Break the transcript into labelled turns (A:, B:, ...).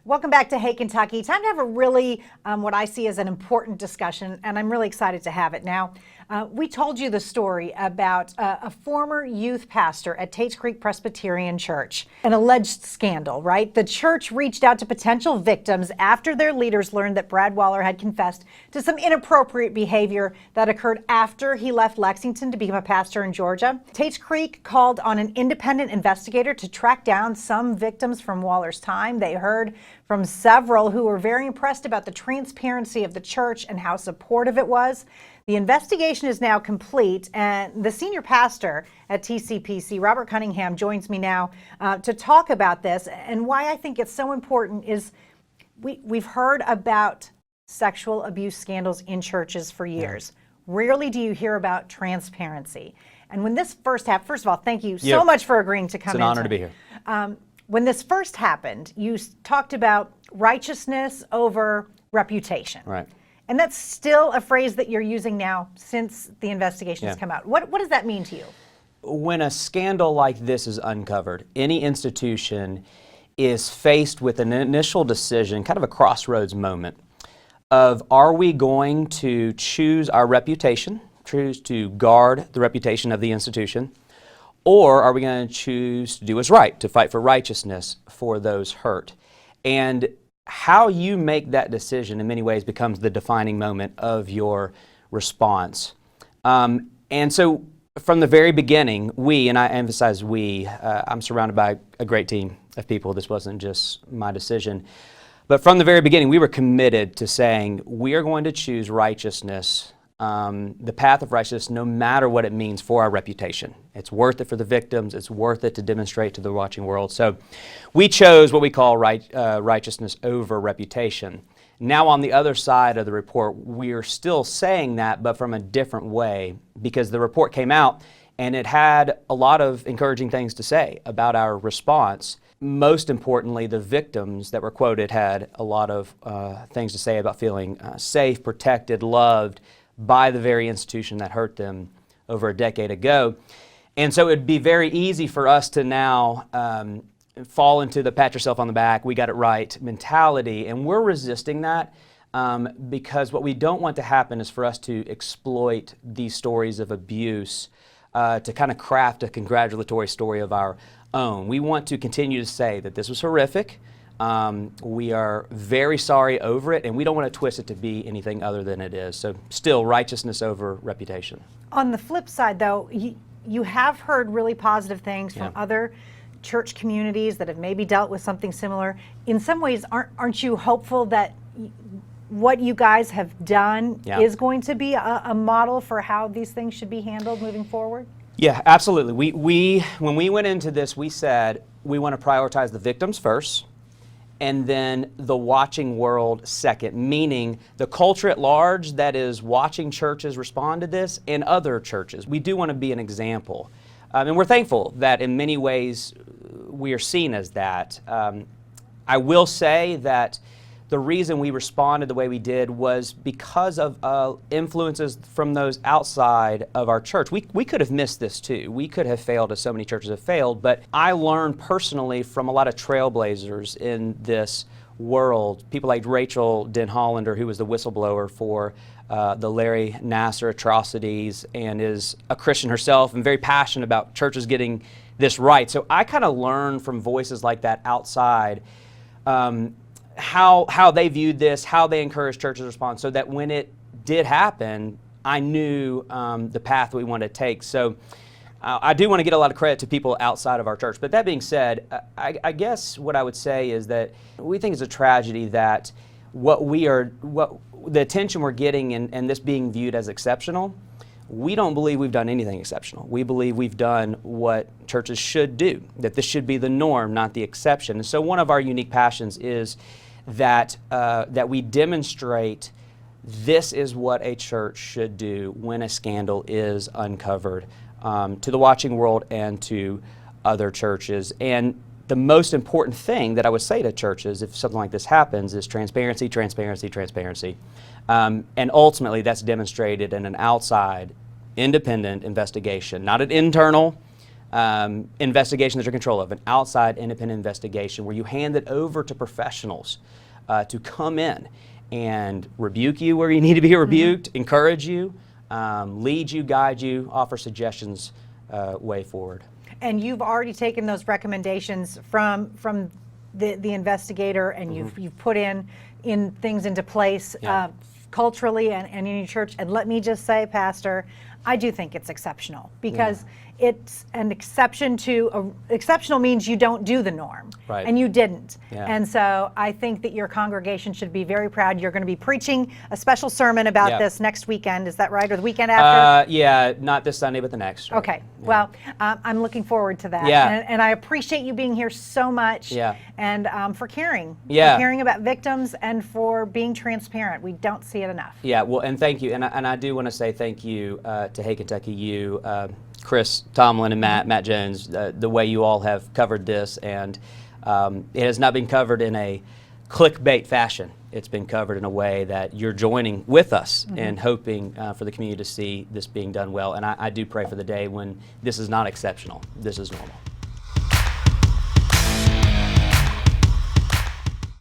A: Welcome back to Hey Kentucky. Time to have a really, what I see as an important discussion, and I'm really excited to have it now. We told you the story about a former youth pastor at Tate's Creek Presbyterian Church, an alleged scandal, right? The church reached out to potential victims after their leaders learned that Brad Waller had confessed to some inappropriate behavior that occurred after he left Lexington to become a pastor in Georgia. Tate's Creek called on an independent investigator to track down some victims from Waller's time. They heard from several who were very impressed about the transparency of the church and how supportive it was. The investigation is now complete, and the senior pastor at TCPC, Robert Cunningham, joins me now to talk about this. And why I think it's so important is we've heard about sexual abuse scandals in churches for years. Yeah. Rarely do you hear about transparency. And when this first happened, first of all, thank you so much for agreeing to come in.
B: It's an honor to be here.
A: When this first happened, you talked about righteousness over reputation.
B: Right.
A: And that's still a phrase that you're using now since the investigation has come out. What does that mean to you?
B: When a scandal like this is uncovered, any institution is faced with an initial decision, kind of a crossroads moment of, are we going to choose our reputation, choose to guard the reputation of the institution, or are we going to choose to do what's right, to fight for righteousness for those hurt? And how you make that decision in many ways becomes the defining moment of your response. And so from the very beginning, we, and I emphasize we, I'm surrounded by a great team of people. This wasn't just my decision. But from the very beginning, we were committed to saying we are going to choose righteousness, the path of righteousness, no matter what it means for our reputation. It's worth it for the victims. It's worth it to demonstrate to the watching world. So we chose what we call righteousness over reputation. Now on the other side of the report, we're still saying that, but from a different way, because the report came out and it had a lot of encouraging things to say about our response. Most importantly, the victims that were quoted had a lot of things to say about feeling safe, protected, loved by the very institution that hurt them over a decade ago. And so it'd be very easy for us to now fall into the pat yourself on the back, we got it right mentality, and we're resisting that because what we don't want to happen is for us to exploit these stories of abuse to kind of craft a congratulatory story of our own. We want to continue to say that this was horrific. We are very sorry over it, and we don't want to twist it to be anything other than it is. So still, righteousness over reputation.
A: On the flip side, though, you have heard really positive things from other church communities that have maybe dealt with something similar. In some ways, aren't you hopeful that what you guys have done is going to be a model for how these things should be handled moving forward?
B: Yeah, absolutely. When we went into this, we said we want to prioritize the victims first, and then the watching world second, meaning the culture at large that is watching churches respond to this and other churches. We do want to be an example. And we're thankful that in many ways we are seen as that. I will say that the reason we responded the way we did was because of influences from those outside of our church. We could have missed this too. We could have failed as so many churches have failed, but I learned personally from a lot of trailblazers in this world, people like Rachel Den Hollander, who was the whistleblower for the Larry Nassar atrocities and is a Christian herself and very passionate about churches getting this right. So I kind of learned from voices like that outside how they viewed this, how they encouraged churches to respond, so that when it did happen, I knew the path that we wanted to take. So I do want to get a lot of credit to people outside of our church. But that being said, I guess what I would say is that we think it's a tragedy that the attention we're getting and this being viewed as exceptional, we don't believe we've done anything exceptional. We believe we've done what churches should do, that this should be the norm, not the exception. And so one of our unique passions is that we demonstrate this is what a church should do when a scandal is uncovered to the watching world and to other churches. And the most important thing that I would say to churches if something like this happens is transparency, transparency, transparency. And ultimately that's demonstrated in an outside, independent investigation, not an internal investigation that you're in control of, an outside independent investigation where you hand it over to professionals to come in and rebuke you where you need to be rebuked, encourage you, lead you, guide you, offer suggestions way forward.
A: And you've already taken those recommendations from the investigator, and you've put in things into place culturally and in your church. And let me just say, Pastor, I do think it's exceptional, because it's an exception to exceptional means you don't do the norm,
B: Right.
A: and you didn't.
B: Yeah.
A: And so I think that your congregation should be very proud. You're going to be preaching a special sermon about
B: Yeah.
A: this next weekend. Is that right, or the weekend after?
B: Yeah, not this Sunday, but the next. Right?
A: Okay,
B: Yeah.
A: well, I'm looking forward to that.
B: Yeah.
A: And I appreciate you being here so much.
B: Yeah.
A: And for caring.
B: Yeah.
A: For caring about victims and for being transparent. We don't see it enough.
B: Yeah, well, and thank you. And I do want to say thank you to Hey Kentucky, you, Chris Tomlin and Matt Jones, the way you all have covered this. And it has not been covered in a clickbait fashion. It's been covered in a way that you're joining with us and hoping for the community to see this being done well. And I do pray for the day when this is not exceptional. This is normal.